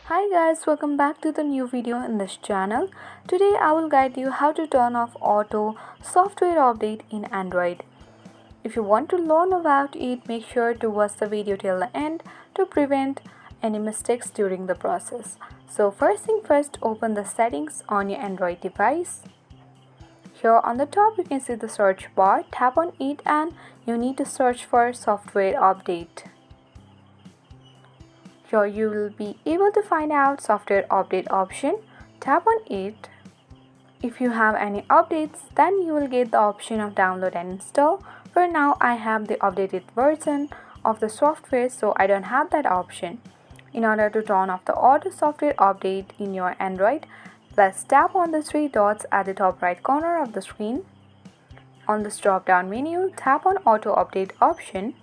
Hi guys, welcome back to the new video in this channel. Today I will guide you how to turn off auto software update in Android. If you want to learn about it, make sure to watch the video till the end to prevent any mistakes during the process. So first thing first, open the settings on your Android device. Here on the top you can see the search bar. Tap on it and you need to search for software update. Here you will be able to find out software update option. Tap on it. If you have any updates, then you will get the option of download and install. For now, I have the updated version of the software, so I don't have that option. In order to turn off the auto software update in your Android, let's tap on the three dots at the top right corner of the screen. On this drop down menu, tap on auto update option.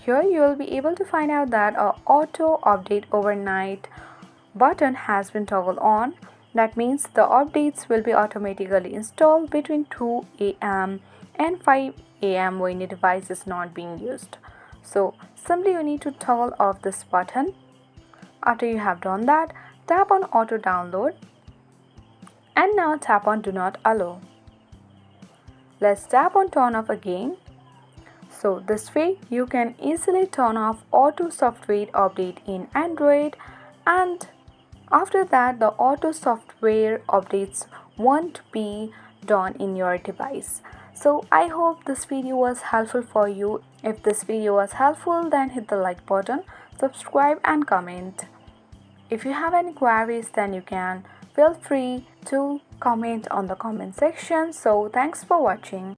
Here you will be able to find out that a auto update overnight button has been toggled on. That means the updates will be automatically installed between 2 a.m. and 5 a.m. when the device is not being used. So simply you need to toggle off this button. After you have done that, tap on auto download and now tap on do not allow. Let's tap on turn off again. So this way you can easily turn off auto software update in Android, and after that the auto software updates won't be done in your device. So I hope this video was helpful for you. If this video was helpful, then hit the like button, subscribe and comment. If you have any queries, then you can feel free to comment on the comment section. So thanks for watching.